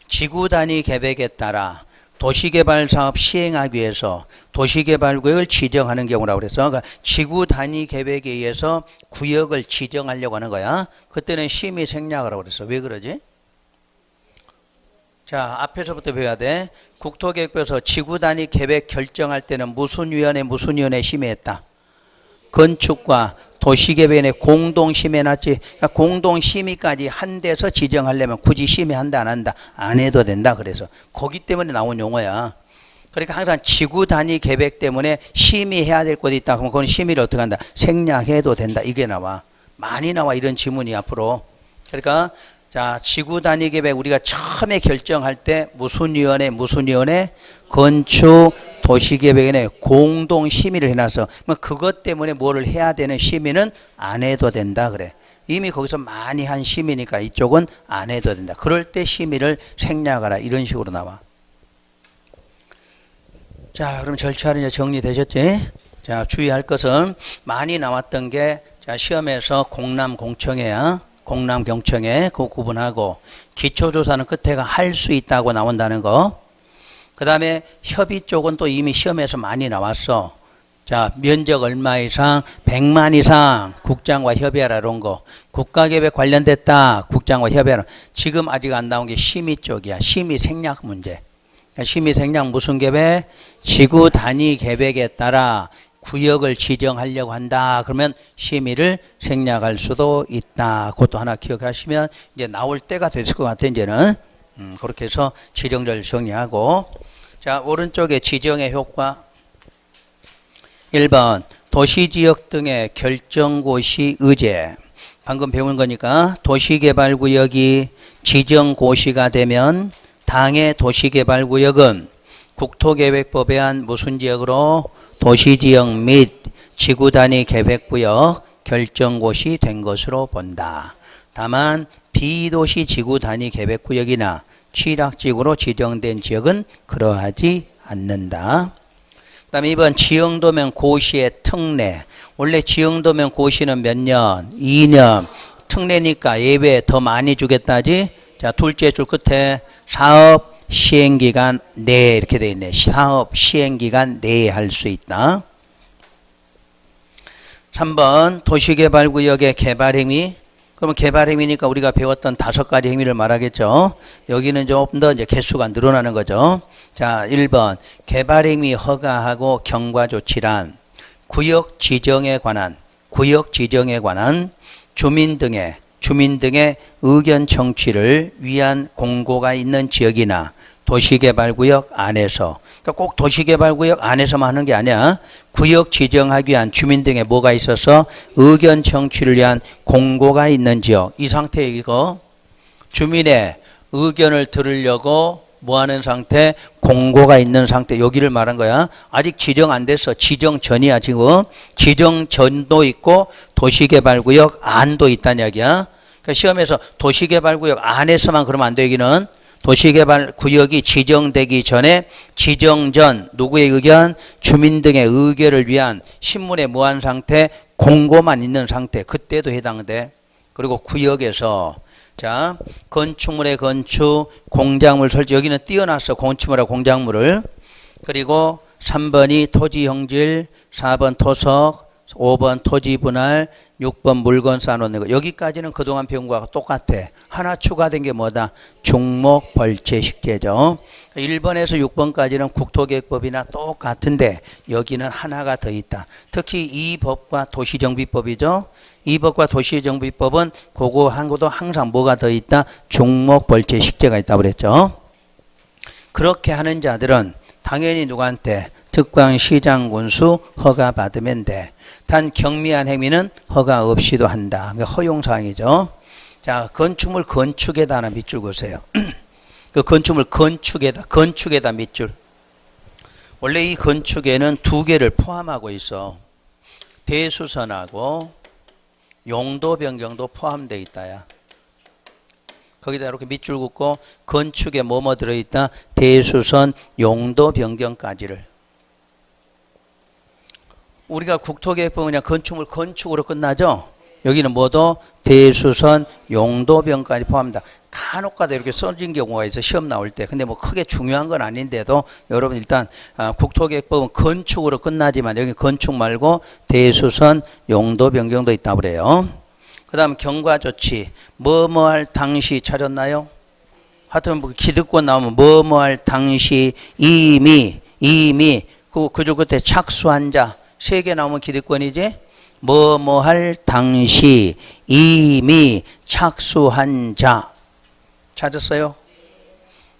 지구단위 계획에 따라 도시개발사업 시행하기 위해서 도시개발구역을 지정하는 경우라고 그랬어. 그러니까 지구 단위 계획에 의해서 구역을 지정하려고 하는 거야. 그때는 심의 생략하라고 그랬어. 왜 그러지? 자, 앞에서부터 배워야 돼. 국토계획부에서 지구 단위 계획 결정할 때는 무슨 위원회 심의했다? 건축과 도시계획의 공동심의해놨지. 그러니까 공동심의까지 한 데서 지정하려면 굳이 심의한다 안 한다? 안 해도 된다. 그래서 거기 때문에 나온 용어야. 그러니까 항상 지구 단위 계획 때문에 심의해야 될 곳이 있다. 그러면 그건 심의를 어떻게 한다? 생략해도 된다. 이게 나와. 많이 나와 이런 지문이 앞으로. 그러니까 자, 지구 단위 계획 우리가 처음에 결정할 때 무슨 위원회? 건축 도시계획에 공동 심의를 해놔서 그것 때문에 뭐를 해야 되는 심의는 안 해도 된다 그래. 이미 거기서 많이 한 심의니까 이쪽은 안 해도 된다. 그럴 때 심의를 생략하라. 이런 식으로 나와. 자, 그럼 절차는 이제 정리되셨지? 자, 주의할 것은 많이 나왔던 게 자, 시험에서 공람공청회야. 공람경청회 그 구분하고 기초조사는 끝에가 할 수 있다고 나온다는 거. 그 다음에 협의 쪽은 또 이미 시험에서 많이 나왔어. 자, 면적 얼마 이상? 100만 이상 국장과 협의하라 이런 거. 국가계획 관련됐다. 국장과 협의하라. 지금 아직 안 나온 게 심의 쪽이야. 심의 생략 문제. 심의 생략 무슨 계획? 지구 단위 계획에 따라 구역을 지정하려고 한다. 그러면 심의를 생략할 수도 있다. 그것도 하나 기억하시면 이제 나올 때가 됐을 것 같아. 이제는 그렇게 해서 지정절 정리하고. 자, 오른쪽에 지정의 효과. 1번 도시지역 등의 결정고시 의제. 방금 배운 거니까 도시개발구역이 지정고시가 되면 당의 도시개발구역은 국토계획법에 한 무슨 지역으로? 도시지역 및 지구단위 계획구역 결정고시 된 것으로 본다. 다만 비도시 지구단위 계획구역이나 취락지구로 지정된 지역은 그러하지 않는다. 그 다음에 2번 지형도면 고시의 특례. 원래 지형도면 고시는 몇 년? 2년. 특례니까 예외 더 많이 주겠다지. 자, 둘째 줄 끝에 사업 시행기간 내에 이렇게 되어 있네. 사업 시행기간 내에 할 수 있다. 3번 도시개발구역의 개발행위. 그러면 개발행위니까 우리가 배웠던 5가지 행위를 말하겠죠. 여기는 좀 더 이제 개수가 늘어나는 거죠. 자, 1번 개발행위 허가하고 경과조치란 구역 지정에 관한 주민 등의 주민 등의 의견 청취를 위한 공고가 있는 지역이나 도시개발구역 안에서, 그러니까 꼭 도시개발구역 안에서만 하는 게 아니야. 구역 지정하기 위한 주민 등의 뭐가 있어서 의견 청취를 위한 공고가 있는 지역. 이 상태에 이거 주민의 의견을 들으려고 뭐하는 상태? 공고가 있는 상태. 여기를 말한 거야. 아직 지정 안 됐어. 지정 전이야 지금. 지정 전도 있고 도시개발구역 안도 있다는 이야기야. 그러니까 시험에서 도시개발구역 안에서만 그러면 안 돼. 여기는 도시개발구역이 지정되기 전에 지정 전 누구의 의견? 주민 등의 의견을 위한 신문에 뭐한 상태? 공고만 있는 상태. 그때도 해당돼. 그리고 구역에서 자, 건축물의 건축, 공작물 설치. 여기는 띄어놨어. 건축물하고 공작물을. 그리고 3번이 토지 형질, 4번 토석, 5번 토지 분할, 6번 물건 쌓아놓는 거. 여기까지는 그동안 배운 거하고 똑같아. 하나 추가된 게 뭐다? 중목 벌채 식재죠. 1번에서 6번까지는 국토계획법이나 똑같은데 여기는 하나가 더 있다. 특히 이 법과 도시정비법이죠. 이 법과 도시정비법은 그거 한 것도 항상 뭐가 더 있다? 중목 벌채 식재가 있다고 그랬죠. 그렇게 하는 자들은 당연히 누구한테? 특광시장 군수 허가 받으면 돼. 단 경미한 행위는 허가 없이도 한다. 허용사항이죠. 자, 건축물 건축에다 하나 밑줄 그으세요. 그 건축물 건축에다 밑줄. 원래 이 건축에는 두 개를 포함하고 있어. 대수선하고 용도 변경도 포함되어 있다야. 거기다 이렇게 밑줄 긋고 건축에 뭐뭐 들어있다? 대수선, 용도 변경까지를. 우리가 국토계획법은 그냥 건축물 건축으로 끝나죠? 여기는 뭐도 대수선, 용도 변경까지 포함합니다. 간혹가다 이렇게 써진 경우가 있어 시험 나올 때. 근데 뭐 크게 중요한 건 아닌데도 여러분 일단 국토계획법은 건축으로 끝나지만 여기 건축 말고 대수선, 용도 변경도 있다고 그래요. 그 다음 경과조치. 뭐뭐할 당시 찾았나요? 하여튼 뭐 기득권 나오면 뭐뭐할 당시 이미 그줄 끝에 착수한 자. 3개 나오면 기득권이지. 뭐뭐할 당시 이미 착수한 자. 찾았어요?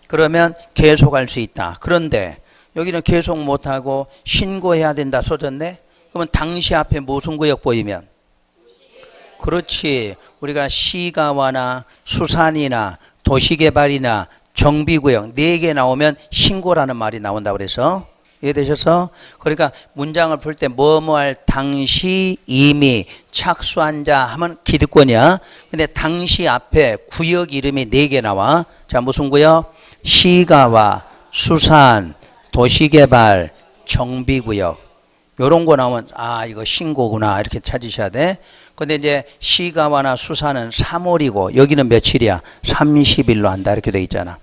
그러면 계속할 수 있다. 그런데 여기는 계속 못하고 신고해야 된다 써졌네. 그러면 당시 앞에 무슨 구역 보이면? 그렇지. 우리가 시가와나 수산이나 도시개발이나 정비구역 4개 나오면 신고라는 말이 나온다고 그래서 이해되셔서? 그러니까 문장을 풀 때 뭐뭐할 당시 이미 착수한 자 하면 기득권이야. 근데 당시 앞에 구역 이름이 4개 나와. 자, 무슨 구역? 시가와 수산, 도시개발, 정비구역. 요런 거 나오면 아 이거 신고구나 이렇게 찾으셔야 돼. 근데 이제 시가와나 수산은 3월이고 여기는 며칠이야? 30일로 한다 이렇게 돼 있잖아.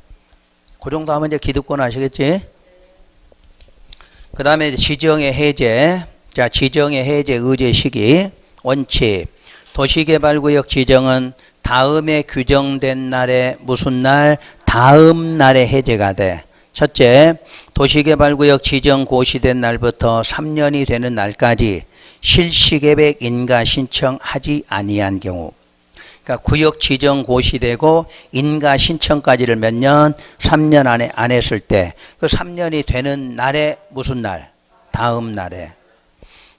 그 정도 하면 이제 기득권 아시겠지? 그 다음에 지정의 해제. 자, 지정의 해제 의제 시기. 원칙. 도시개발구역 지정은 다음에 규정된 날에 무슨 날? 다음 날에 해제가 돼. 첫째, 도시개발구역 지정 고시된 날부터 3년이 되는 날까지 실시계획 인가 신청하지 아니한 경우. 그러니까 구역 지정 고시되고 인가 신청까지를 몇 년? 3년 안에 안 했을 때 그 3년이 되는 날에 무슨 날? 다음 날에.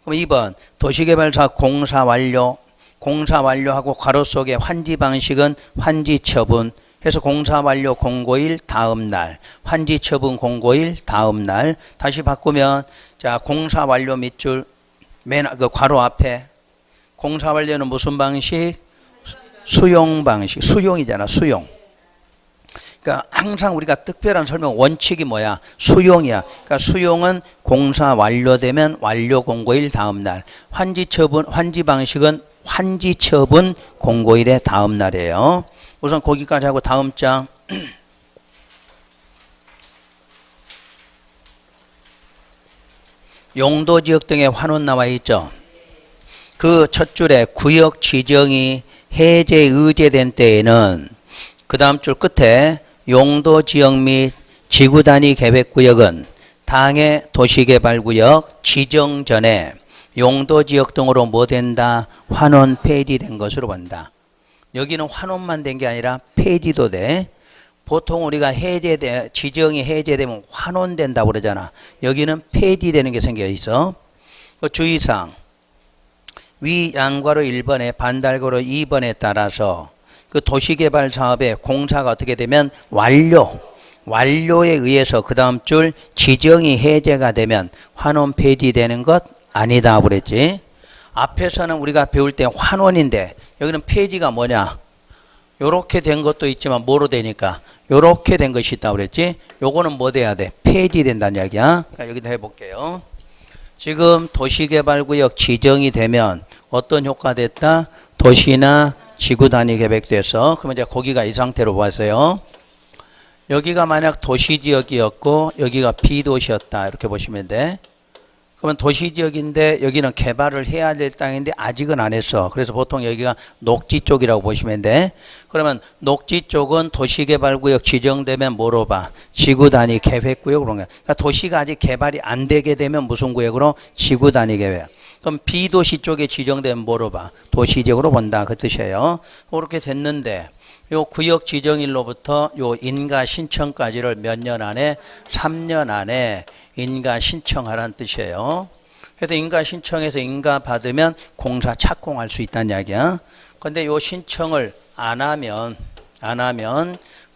그럼 2번 도시개발사 공사 완료. 공사 완료하고 괄호 속에 환지 방식은 환지 처분. 해서 공사 완료 공고일 다음 날. 환지 처분 공고일 다음 날. 다시 바꾸면 자 공사 완료 밑줄 맨 그 괄호 앞에 공사 완료는 무슨 방식? 수용 방식. 수용이잖아. 수용. 그러니까 항상 우리가 특별한 설명 원칙이 뭐야? 수용이야. 그러니까 수용은 공사 완료되면 완료 공고일 다음 날. 환지 처분, 환지 방식은 환지 처분 공고일의 다음 날이에요. 우선 거기까지 하고 다음 장. 용도지역 등의 환원 나와 있죠. 그 첫 줄에 구역 지정이 해제 의제된 때에는 그 다음 줄 끝에 용도지역 및 지구단위 계획구역은 당해 도시개발구역 지정 전에 용도지역 등으로 뭐 된다? 환원 폐지된 것으로 본다. 여기는 환원만 된 게 아니라 폐지도 돼. 보통 우리가 지정이 해제되면 환원된다고 그러잖아. 여기는 폐지되는 게 생겨 있어. 그 주의사항. 위 양괄호 1번에 반달괄호 2번에 따라서 그 도시개발 사업의 공사가 어떻게 되면 완료에 의해서 그 다음 줄 지정이 해제가 되면 환원 폐지되는 것 아니다 그랬지. 앞에서는 우리가 배울 때 환원인데 여기는 폐지가 뭐냐? 요렇게 된 것도 있지만 뭐로 되니까 요렇게 된 것이 있다고 그랬지. 요거는 뭐 돼야 돼? 폐지된다는 이야기야. 그러니까 여기다 해볼게요. 지금 도시개발구역 지정이 되면 어떤 효과 됐다? 도시나 지구 단위 계획돼서 그러면 이제 거기가 이 상태로 봤어요. 여기가 만약 도시지역이었고 여기가 비도시였다 이렇게 보시면 돼. 그러면 도시지역인데 여기는 개발을 해야 될 땅인데 아직은 안 했어. 그래서 보통 여기가 녹지 쪽이라고 보시면 돼. 그러면 녹지 쪽은 도시개발구역 지정되면 뭐로 봐? 지구단위 계획구역으로. 그러니까 도시가 아직 개발이 안 되게 되면 무슨 구역으로? 지구단위 계획. 그럼 비도시 쪽에 지정되면 뭐로 봐? 도시지역으로 본다 그 뜻이에요. 그렇게 됐는데 요 구역 지정일로부터 요 인가 신청까지를 몇 년 안에? 3년 안에 인가 신청하라는 뜻이에요. 그래서 인가 신청해서 인가 받으면 공사 착공할 수 있다는 이야기야. 근데 요 신청을 안 하면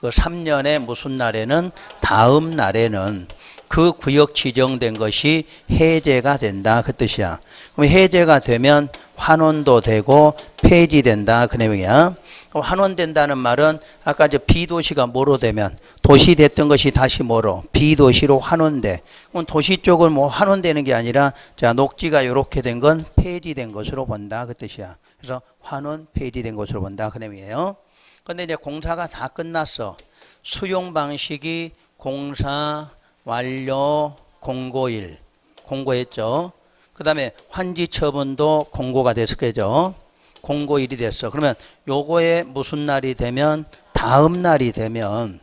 그 3년에 무슨 날에는 다음 날에는 그 구역 지정된 것이 해제가 된다 그 뜻이야. 그럼 해제가 되면 환원도 되고 폐지된다 그 내용이야. 환원된다는 말은 아까 저 비도시가 뭐로 되면 도시 됐던 것이 다시 뭐로? 비도시로 환원돼. 그럼 도시 쪽은 뭐 환원되는 게 아니라 자 녹지가 이렇게 된 건 폐지된 것으로 본다 그 뜻이야. 그래서 환원 폐지된 것으로 본다 그 내용이에요. 근데 이제 공사가 다 끝났어. 수용 방식이 공사 완료 공고일 공고했죠. 그 다음에 환지 처분도 공고가 됐을 거죠. 공고일이 됐어. 그러면 요거에 무슨 날이 되면 다음 날이 되면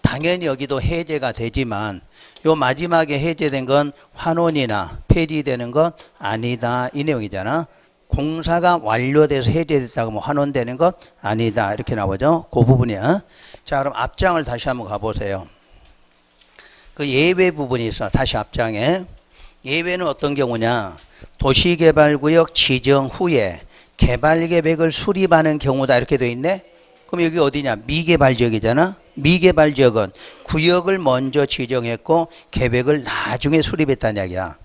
당연히 여기도 해제가 되지만 요 마지막에 해제된 건 환원이나 폐지되는 건 아니다 이 내용이잖아. 공사가 완료돼서 해제됐다고 뭐 환원되는 것 아니다 이렇게 나오죠. 그 부분이야. 자 그럼 앞장을 다시 한번 가보세요. 그 예외 부분이 있어. 다시 앞장에. 예외는 어떤 경우냐? 도시개발구역 지정 후에 개발계획을 수립하는 경우다 이렇게 되어 있네. 그럼 여기 어디냐? 미개발지역이잖아. 미개발지역은 구역을 먼저 지정했고 계획을 나중에 수립했다는 이야기야.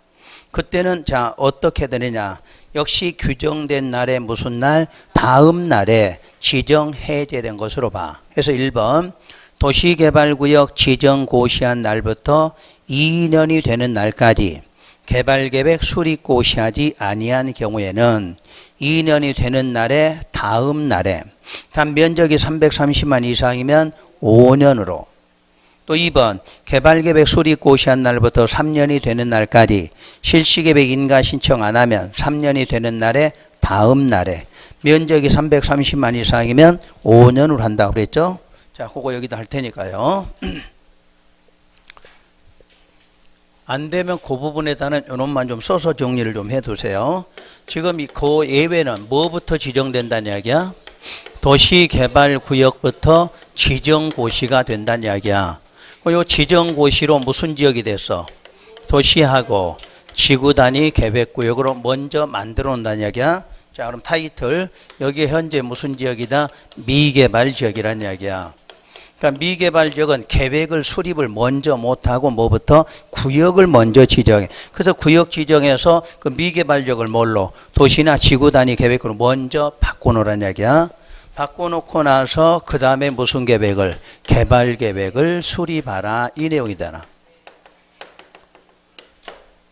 그때는 자 어떻게 되느냐? 역시 규정된 날에 무슨 날? 다음 날에 지정 해제된 것으로 봐. 그래서 1번 도시개발구역 지정 고시한 날부터 2년이 되는 날까지 개발계획 수립 고시하지 아니한 경우에는 2년이 되는 날에 다음 날에 단 면적이 330만 이상이면 5년으로 또 2번 개발계획 수립 고시한 날부터 3년이 되는 날까지 실시계획 인가 신청 안 하면 3년이 되는 날에 다음 날에 면적이 330만 이상이면 5년으로 한다고 그랬죠. 자, 그거 여기다 할 테니까요. 안 되면 그 부분에다는 요놈만 좀 써서 정리를 좀 해두세요. 지금 그 예외는 뭐부터 지정된다는 이야기야? 도시개발구역부터 지정고시가 된다는 이야기야. 요 지정고시로 무슨 지역이 됐어? 도시하고 지구단위 계획구역으로 먼저 만들어 놓는다는 이야기야. 자, 그럼 타이틀 여기 현재 무슨 지역이다? 미개발지역이라는 이야기야. 그러니까 미개발지역은 계획을 수립을 먼저 못하고 뭐부터? 구역을 먼저 지정해. 그래서 구역 지정해서 그 미개발지역을 뭘로? 도시나 지구단위 계획으로 먼저 바꿔놓으라는 이야기야. 바꿔놓고 나서 그 다음에 무슨 계획을? 개발계획을 수립하라 이 내용이잖아.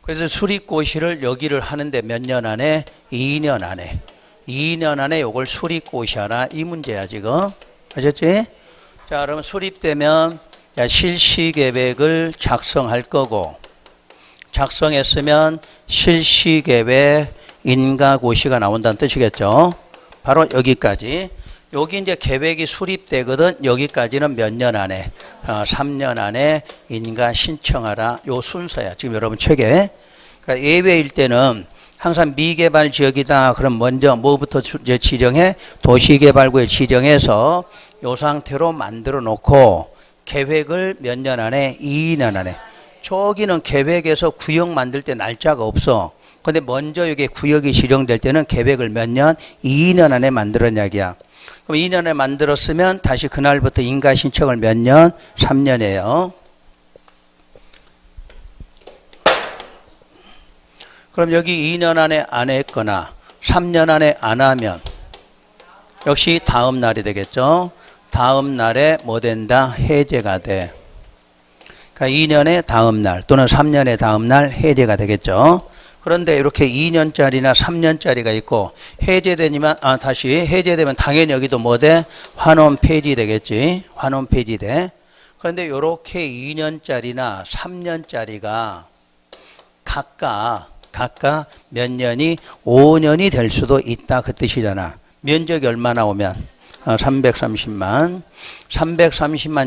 그래서 수립고시를 여기를 하는데 몇 년 안에? 2년 안에. 2년 안에 요걸 수립고시하라 이 문제야 지금. 아셨지? 자, 그러면 수립되면 실시계획을 작성할 거고 작성했으면 실시계획 인가고시가 나온다는 뜻이겠죠. 바로 여기까지. 여기 이제 계획이 수립되거든. 여기까지는 몇 년 안에? 3년 안에 인가 신청하라. 요 순서야. 지금 여러분 책에. 그러니까 예외일 때는 항상 미개발 지역이다. 그럼 먼저 뭐부터 지정해? 도시개발구에 지정해서 요 상태로 만들어 놓고 계획을 몇 년 안에? 2년 안에. 저기는 계획에서 구역 만들 때 날짜가 없어. 근데 먼저 이게 구역이 지정될 때는 계획을 몇 년? 2년 안에 만들었냐 이야기야. 그럼 2년에 만들었으면 다시 그날부터 인가 신청을 몇 년? 3년이에요. 그럼 여기 2년 안에 안 했거나 3년 안에 안 하면 역시 다음 날이 되겠죠. 다음 날에 뭐 된다? 해제가 돼. 그러니까 2년의 다음 날 또는 3년의 다음 날 해제가 되겠죠. 그런데 이렇게 2년짜리나 3년짜리가 있고 해제되면 다시 해제되면 당연히 여기도 뭐 돼? 환원 폐지 되겠지. 환원 폐지돼. 그런데 이렇게 2년짜리나 3년짜리가 각각 몇 년이 5년이 될 수도 있다 그 뜻이잖아. 면적이 얼마 나오면 330만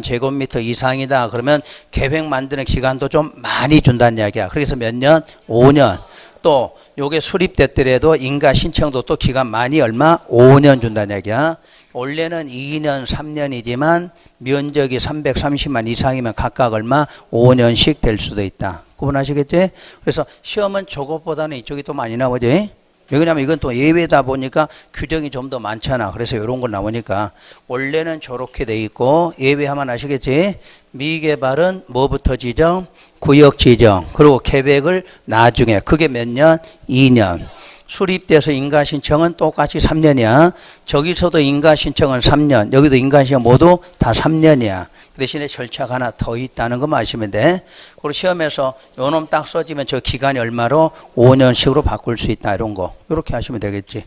제곱미터 이상이다. 그러면 계획 만드는 기간도 좀 많이 준다는 이야기야. 그래서 몇 년? 5년. 또 요게 수립됐더라도 인가 신청도 또 기간 많이 얼마? 5년 준다는 이야기야. 원래는 2년, 3년이지만 면적이 330만 이상이면 각각 얼마? 5년씩 될 수도 있다. 구분하시겠지? 그래서 시험은 저것보다는 이쪽이 또 많이 나오지? 왜냐면 이건 또 예외다 보니까 규정이 좀 더 많잖아. 그래서 이런 거 나오니까 원래는 저렇게 돼 있고 예외하면 아시겠지? 미개발은 뭐부터 지정? 구역 지정. 그리고 계획을 나중에 그게 몇 년? 2년. 수립돼서 인가신청은 똑같이 3년이야. 저기서도 인가신청은 3년. 여기도 인가신청 모두 다 3년이야. 그 대신에 절차가 하나 더 있다는 거 아시면 돼. 그리고 시험에서 요 놈 딱 써지면 저 기간이 얼마로? 5년씩으로 바꿀 수 있다. 이런 거. 이렇게 하시면 되겠지.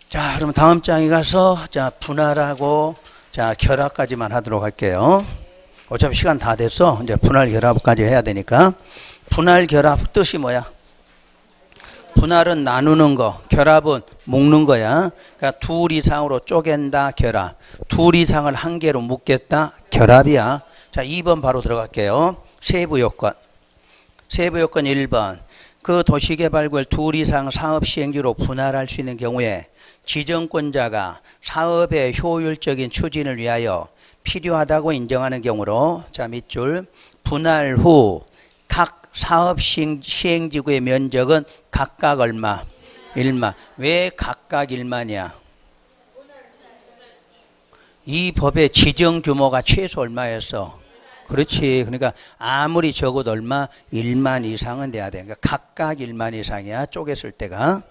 자, 그럼 다음 장에 가서 자 분할하고 자 결합까지만 하도록 할게요. 어차피 시간 다 됐어. 이제 분할 결합까지 해야 되니까. 분할 결합 뜻이 뭐야? 분할은 나누는 거, 결합은 묶는 거야. 그러니까 둘 이상으로 쪼갠다, 결합. 둘 이상을 한 개로 묶겠다, 결합이야. 자, 2번 바로 들어갈게요. 세부 요건. 세부 요건 1번. 그 도시개발구를 둘 이상 사업 시행지로 분할할 수 있는 경우에 지정권자가 사업의 효율적인 추진을 위하여 필요하다고 인정하는 경우로 자, 밑줄 분할 후 각 사업 시행지구의 면적은 각각 얼마? 1만. 왜 각각 1만이야? 이 법의 지정 규모가 최소 얼마였어? 그렇지. 그러니까 아무리 적어도 얼마? 1만 이상은 돼야 돼. 그러니까 각각 1만 이상이야. 쪼갰을 때가.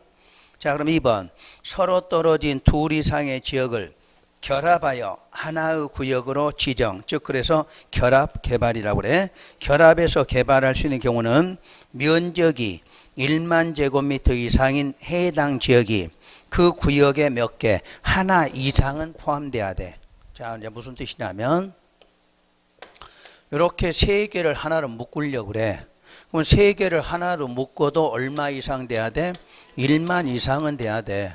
자, 그럼 2번. 서로 떨어진 둘 이상의 지역을 결합하여 하나의 구역으로 지정. 즉 그래서 결합 개발이라고 그래. 결합해서 개발할 수 있는 경우는 면적이 1만 제곱미터 이상인 해당 지역이 그 구역에 몇 개? 하나 이상은 포함돼야 돼. 자, 이제 무슨 뜻이냐면 이렇게 세 개를 하나로 묶으려고 그래. 그럼 세 개를 하나로 묶어도 얼마 이상 돼야 돼? 1만 이상은 돼야 돼.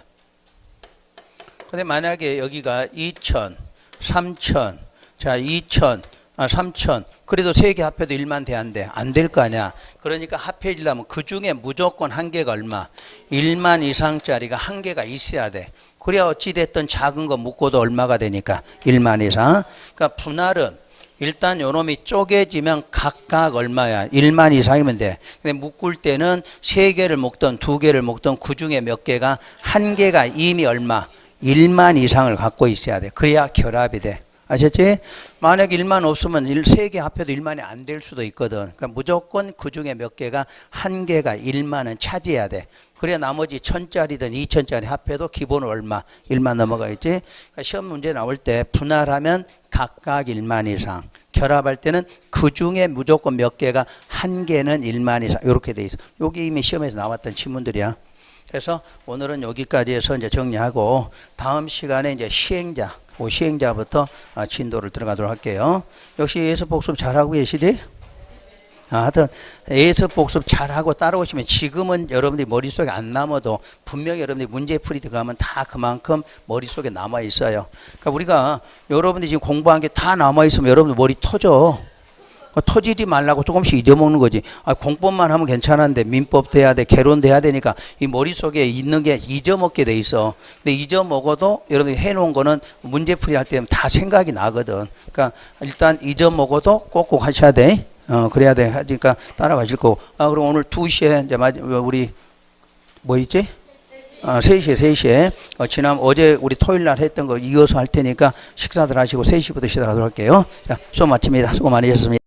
근데 만약에 여기가 2천, 3천, 자 2천, 3천 그래도 세 개 합해도 1만 돼 안 돼? 안 될 거 아니야. 그러니까 합해지려면 그 중에 무조건 한 개가 얼마? 1만 이상짜리가 한 개가 있어야 돼. 그래야 어찌됐든 작은 거 묶어도 얼마가 되니까 1만 이상. 그러니까 분할은 일단 요놈이 쪼개지면 각각 얼마야? 1만 이상이면 돼. 근데 묶을 때는 세 개를 묶든 두 개를 묶든 그 중에 몇 개가 한 개가 이미 얼마? 1만 이상을 갖고 있어야 돼. 그래야 결합이 돼. 아셨지? 만약 1만 없으면 3개 합해도 1만이 안 될 수도 있거든. 그러니까 무조건 그 중에 몇 개가 한 개가 1만은 차지해야 돼. 그래야 나머지 1000짜리든 2000짜리 합해도 기본 얼마? 1만 넘어가 있지? 그러니까 시험 문제 나올 때 분할하면 각각 1만 이상. 결합할 때는 그 중에 무조건 몇 개가 한 개는 1만 이상. 이렇게 돼 있어. 여기 이미 시험에서 나왔던 지문들이야. 그래서 오늘은 여기까지 해서 이제 정리하고 다음 시간에 이제 시행자, 시행자부터 진도를 들어가도록 할게요. 역시 예습 복습 잘하고 계시지? 하여튼 예습 복습 잘하고 따라오시면 지금은 여러분들이 머릿속에 안 남아도 분명히 여러분들이 문제풀이 들어가면 다 그만큼 머릿속에 남아 있어요. 그러니까 우리가 여러분들이 지금 공부한 게 다 남아 있으면 여러분들 머리 터져. 터지지 말라고 조금씩 잊어먹는 거지. 공법만 하면 괜찮은데 민법도 해야 돼, 개론도 해야 되니까 이 머릿속에 있는 게 잊어먹게 돼 있어. 근데 잊어먹어도 여러분이 해놓은 거는 문제풀이 할 때는 다 생각이 나거든. 그러니까 일단 잊어먹어도 꼭꼭 하셔야 돼. 그래야 돼. 하니까 따라가실 거고. 그럼 오늘 2시에 이제 우리 뭐 있지? 3시에 어제 우리 토요일 날 했던 거 이어서 할 테니까 식사들 하시고 3시부터 시작하도록 할게요. 자, 수업 마칩니다. 수고 많으셨습니다.